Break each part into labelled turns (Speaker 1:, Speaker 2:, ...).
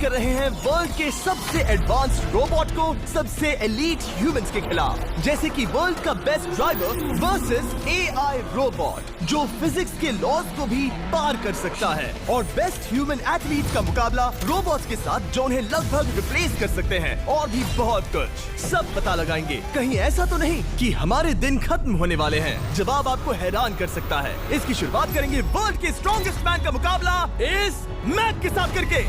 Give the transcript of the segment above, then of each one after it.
Speaker 1: कर रहे हैं वर्ल्ड के सबसे एडवांस्ड रोबोट को सबसे एलीट ह्यूमंस के खिलाफ, जैसे कि वर्ल्ड का best driver versus AI robot जो फिजिक्स के लॉज को भी पार कर सकता है, और बेस्ट ह्यूमन एथलीट का मुकाबला रोबोट्स के साथ जो उन्हें लगभग रिप्लेस कर सकते हैं, और भी बहुत कुछ। सब पता लगाएंगे। कहीं ऐसा तो नहीं कि हमारे दिन खत्म होने वाले हैं। जवाब आपको हैरान कर सकता है। इसकी शुरुआत करेंगे वर्ल्ड के स्ट्रॉन्गेस्ट मैन का मुकाबला इस मैक के साथ करके।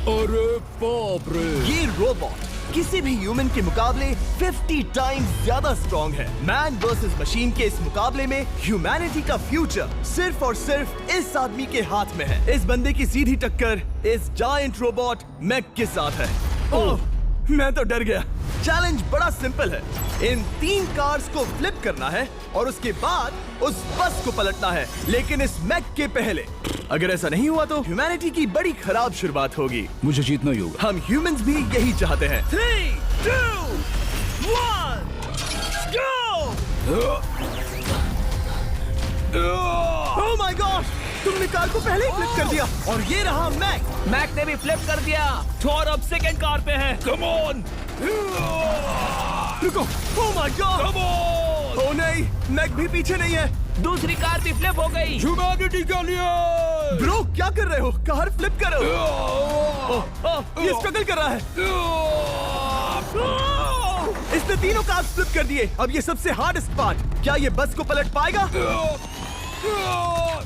Speaker 2: अरे बाप रे!
Speaker 1: ये रोबोट किसी भी ह्यूमन के मुकाबले 50 टाइम्स ज्यादा स्ट्रॉन्ग है। मैन वर्सेस मशीन के इस मुकाबले में ह्यूमैनिटी का फ्यूचर सिर्फ और सिर्फ इस आदमी के हाथ में है। इस बंदे की सीधी टक्कर इस जायंट रोबोट मैक के साथ है। ओह, मैं तो डर गया। चैलेंज बड़ा सिंपल है। इन 3 कार्स को फ्लिप करना है और उसके बाद उस बस को पलटना है, लेकिन इस मैक के पहले। अगर ऐसा नहीं हुआ तो ह्यूमैनिटी की बड़ी खराब शुरुआत होगी।
Speaker 2: मुझे जीतना ही होगा।
Speaker 1: हम ह्यूमंस भी यही चाहते हैं। 3, 2, 1, go! Oh my God! तुमने कार को पहले ही फ्लिप कर दिया, और ये रहा मैक।
Speaker 3: मैक ने भी फ्लिप कर दिया। थॉर अब सेकंड कार पे है।
Speaker 2: Come on!
Speaker 1: रुको! Oh my God!
Speaker 2: Come on!
Speaker 1: Oh नहीं, मैक भी पीछे नहीं है।
Speaker 3: दूसरी कार भी फ्लिप हो गई।
Speaker 2: ह्यूमैनिटी के लिए!
Speaker 1: ब्रो, क्या कर रहे हो? कार फ्लिप करो। ये स्ट्रगल कर रहा है। इसने तीनों कार फ्लिप कर दिए। अब ये सबसे हार्डेस्ट पार्ट। क्या ये बस को पलट पाएगा?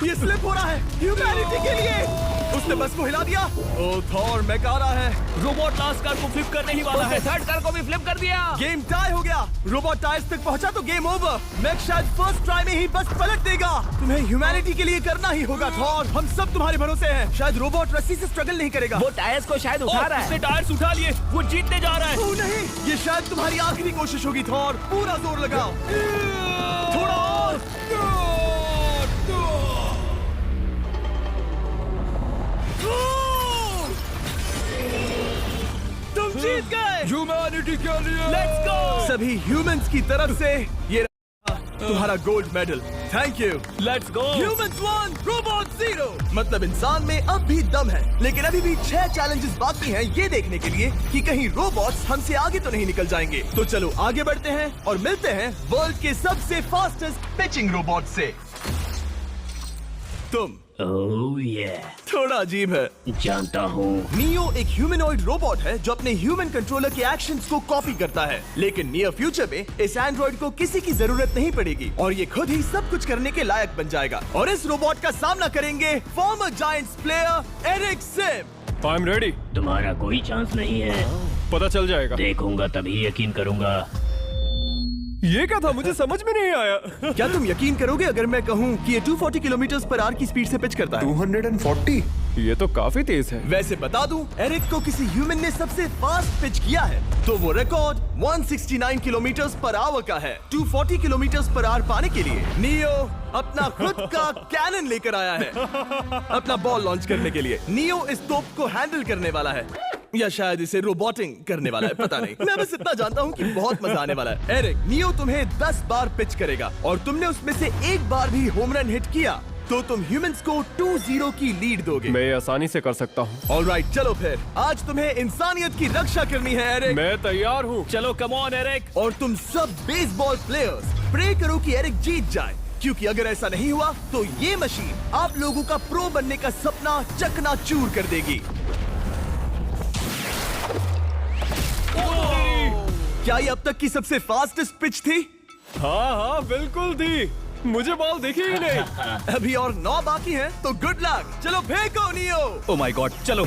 Speaker 1: ये स्लिप हो रहा है ह्यूमैनिटी के लिए। उसने बस को हिला दिया। ओ थॉर, मैक आ रहा है।
Speaker 3: रोबोट लास्ट कार को फ्लिप करने ही वाला है। थर्ड कार को भी फ्लिप कर दिया।
Speaker 1: गेम टाई हो गया। रोबोट टायर्स तक पहुंचा तो गेम ओवर। मैक शायद फर्स्ट ट्राई में ही बस पलट देगा। तुम्हें ह्यूमैनिटी के लिए करना ही होगा थॉर। हम सब तुम्हारे भरोसे हैं। शायद रोबोट रस्सी से स्ट्रगल नहीं करेगा।
Speaker 3: वो टायर्स को शायद उठा रहा है।
Speaker 2: उसने टायर्स उठा लिए। वो जीतने जा रहा है।
Speaker 1: ओह नहीं, ये शायद तुम्हारी आखिरी कोशिश होगी थॉर। पूरा जोर लगाओ। थोड़ा और। तुम जीत गए।
Speaker 2: ह्यूमैनिटी के लिए!
Speaker 3: Let's go!
Speaker 1: सभी ह्यूमंस की तरफ से ये तुम्हारा gold medal. Thank you.
Speaker 3: Let's go!
Speaker 1: Humans 1, robot 0। मतलब इंसान में अब भी दम है, लेकिन अभी भी 6 चैलेंजेस बाकी हैं ये देखने के लिए कि कहीं रोबोट्स हमसे आगे तो नहीं निकल जाएंगे। तो चलो आगे बढ़ते हैं और मिलते हैं वर्ल्ड के सबसे फास्टेस्ट पिचिंग रोबोट से। तुम
Speaker 3: ओह ये
Speaker 1: थोड़ा अजीब है,
Speaker 3: जानता हूँ।
Speaker 1: नियो एक ह्यूमनॉइड रोबोट है जो अपने ह्यूमन कंट्रोलर के एक्शंस को कॉपी करता है, लेकिन नियर फ्यूचर में इस एंड्रॉइड को किसी की जरूरत नहीं पड़ेगी और ये खुद ही सब कुछ करने के लायक बन जाएगा। और इस रोबोट का सामना करेंगे former giants player Eric Sim.
Speaker 2: I am ready.
Speaker 3: तुम्हारा कोई चांस नहीं है।
Speaker 2: पता चल जाएगा।
Speaker 3: देखूंगा तभी यकीन करूंगा।
Speaker 2: ये क्या था? मुझे समझ में नहीं आया।
Speaker 1: क्या तुम यकीन करोगे अगर मैं कहूँ कि ये 240 किलोमीटर पर आवर की स्पीड से पिच करता है?
Speaker 4: 240?
Speaker 2: ये तो काफी तेज है।
Speaker 1: वैसे बता दूं, एरिक को किसी ह्यूमन ने सबसे फास्ट पिच किया है तो वो रिकॉर्ड 169 किलोमीटर पर आवर का है। 240 किलोमीटर पर आवर पाने के लिए नियो अपना खुद का कैनन लेकर आया है अपना बॉल लॉन्च करने के लिए। नियो इस तोप को हैंडल करने वाला है, या शायद इसे रोबोटिंग करने वाला है, पता नहीं। मैं बस इतना जानता हूँ कि बहुत मजा आने वाला है। एरिक, नियो तुम्हें 10 बार पिच करेगा और तुमने उसमें से एक बार भी होम रन हिट किया तो तुम ह्यूमंस को 2-0 की लीड दोगे।
Speaker 2: मैं ये आसानी से कर सकता हूँ।
Speaker 1: ऑलराइट, चलो फिर आज तुम्हें इंसानियत की रक्षा करनी है एरिक।
Speaker 2: मैं तैयार हूँ।
Speaker 3: चलो कम ऑन एरिक।
Speaker 1: और तुम सब बेसबॉल प्लेयर्स प्रे करो कि एरिक जीत जाए, क्योंकि अगर ऐसा नहीं हुआ तो ये मशीन आप लोगों का प्रो बनने का सपना चकनाचूर कर देगी। क्या ये अब तक की सबसे फास्टेस्ट पिच थी?
Speaker 2: हाँ हाँ बिल्कुल थी। मुझे बॉल दिखी ही नहीं।
Speaker 1: अभी और 9 बाकी हैं, तो गुड लक। चलो फेंको नियो।
Speaker 2: ओह माय गॉड, चलो।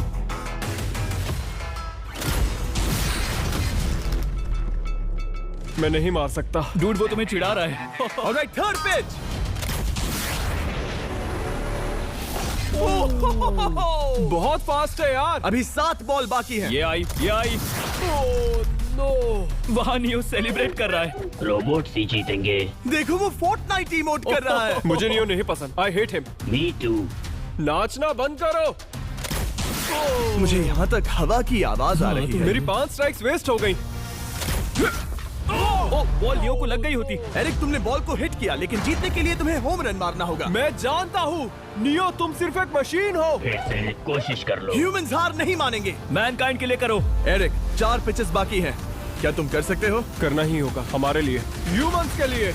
Speaker 2: मैं नहीं मार सकता।
Speaker 3: डूड वो तुम्हें चिढ़ा रहा है।
Speaker 1: Alright, third pitch.
Speaker 2: बहुत फास्ट है यार।
Speaker 1: अभी 7 बॉल बाकी हैं।
Speaker 2: ये आई, ये आई। Oh no!
Speaker 3: वहाँ नियो सेलिब्रेट कर रहा है। रोबोट ही जीतेंगे।
Speaker 1: देखो वो फोर्टनाइट इमोट कर रहा है।
Speaker 2: मुझे नियो नहीं पसंद। I hate him.
Speaker 3: Me too.
Speaker 2: नाचना बंद करो।
Speaker 1: मुझे यहाँ तक हवा की आवाज आ रही है।
Speaker 2: मेरी 5 स्ट्राइक्स वेस्ट हो गई। बॉल लियो को लग गई होती।
Speaker 1: एरिक, तुमने बॉल को हिट किया, लेकिन जीतने के लिए तुम्हें होम रन मारना होगा।
Speaker 2: मैं जानता हूँ नियो, तुम सिर्फ एक मशीन हो।
Speaker 3: फिर से कोशिश कर लो।
Speaker 1: ह्यूमंस हार नहीं मानेंगे।
Speaker 2: मैनकाइंड के लिए करो।
Speaker 1: एरिक, 4 पिचेस बाकी हैं। क्या तुम कर सकते हो?
Speaker 2: करना ही होगा हमारे लिए, ह्यूमंस के लिए।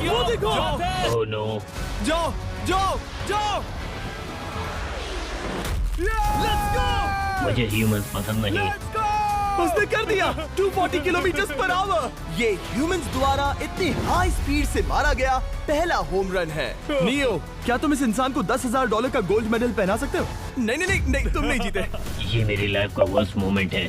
Speaker 1: वो देखो।
Speaker 3: Oh no.
Speaker 2: जाओ जाओ जाओ।
Speaker 1: Let's go.
Speaker 3: मुझे ह्यूमंस पसंद नहीं।
Speaker 2: Let's go!
Speaker 1: उसने कर दिया 240 किलोमीटर पर आवर। ये ह्यूमंस द्वारा इतनी हाई स्पीड से मारा गया पहला होम रन है। नियो, क्या तुम इस इंसान को $10,000 का गोल्ड मेडल पहना सकते हो? नहीं नहीं नहीं नहीं, तुम नहीं जीते।
Speaker 3: ये मेरी लाइफ का वर्स्ट मोमेंट है।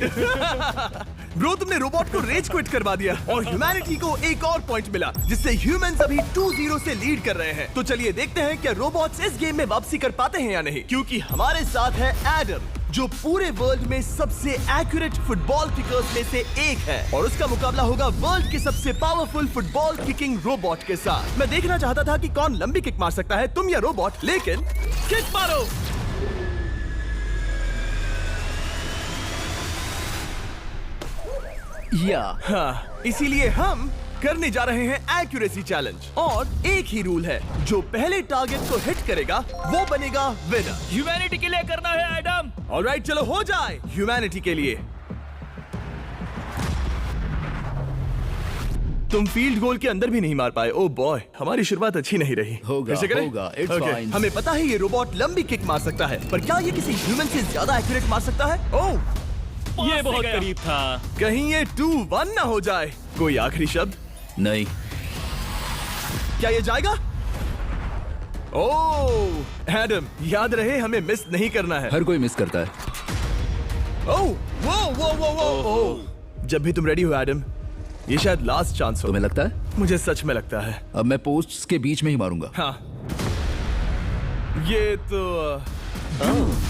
Speaker 1: ब्रो, तुमने रोबोट को रेज क्विट करवा दिया और ह्यूमैनिटी को एक और पॉइंट मिला, जिससे ह्यूमंस अभी 2-0 से लीड कर रहे हैं। तो चलिए देखते हैं क्या रोबोट्स इस गेम में वापसी कर पाते हैं या नहीं, क्योंकि हमारे साथ है एडम, जो पूरे वर्ल्ड में सबसे एक्यूरेट फुटबॉल किकर्स में से एक है, और उसका मुकाबला होगा वर्ल्ड के सबसे पावरफुल फुटबॉल किकिंग रोबोट के साथ। मैं देखना चाहता था कि कौन लंबी किक मार सकता है, तुम या रोबोट, लेकिन किक मारो। हाँ, इसीलिए हम करने जा रहे हैं एक्यूरेसी चैलेंज, और एक ही रूल है, जो पहले टारगेट को हिट करेगा वो बनेगा विनर।
Speaker 2: ह्यूमैनिटी के लिए करना है एडम।
Speaker 1: ऑलराइट, चलो हो जाए ह्यूमैनिटी के लिए। तुम फील्ड गोल के अंदर भी नहीं मार पाए। ओ बॉय, हमारी शुरुआत अच्छी नहीं रही।
Speaker 4: होगा,
Speaker 1: फिर से करें?
Speaker 4: होगा, it's
Speaker 1: Okay,
Speaker 4: fine.
Speaker 1: हमें पता है ये रोबोट लंबी किक मार सकता है, पर क्या ये किसी ह्यूमन से ज्यादा एक्यूरेट मार सकता है? ओह,
Speaker 2: ये बहुत करीब था।
Speaker 1: कहीं ये 2-1 ना हो जाए। कोई आखिरी शब्द?
Speaker 4: नहीं।
Speaker 1: क्या ये जाएगा? ओह एडम, याद रहे हमें मिस नहीं करना है।
Speaker 4: हर कोई मिस करता है।
Speaker 1: ओह वो वो वो वो ओह, जब भी तुम रेडी हो एडम, ये शायद लास्ट चांस हो।
Speaker 4: तुम्हें लगता है?
Speaker 1: मुझे सच में लगता है।
Speaker 4: अब मैं पोस्ट्स के बीच में ही मारूंगा।
Speaker 1: हाँ, ये तो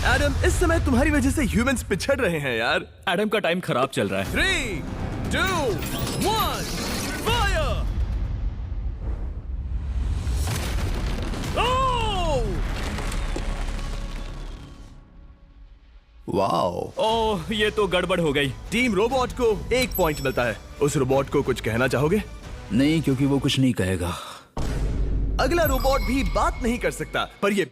Speaker 1: एडम, इस समय तुम्हारी वजह से ह्यूमंस पिछड़ रहे हैं यार।
Speaker 2: एडम का टाइम खराब चल रहा है।
Speaker 1: 3, 2, 1, फायर! ओह!
Speaker 4: वाओ।
Speaker 2: ओह, ये तो गड़बड़ हो गई।
Speaker 1: टीम रोबोट को 1 पॉइंट मिलता है। उस रोबोट को कुछ कहना चाहोगे?
Speaker 4: नहीं, क्योंकि वो कुछ नहीं कहेगा।
Speaker 1: अगला रोबोट भी बात नहीं कर सकता, पर ये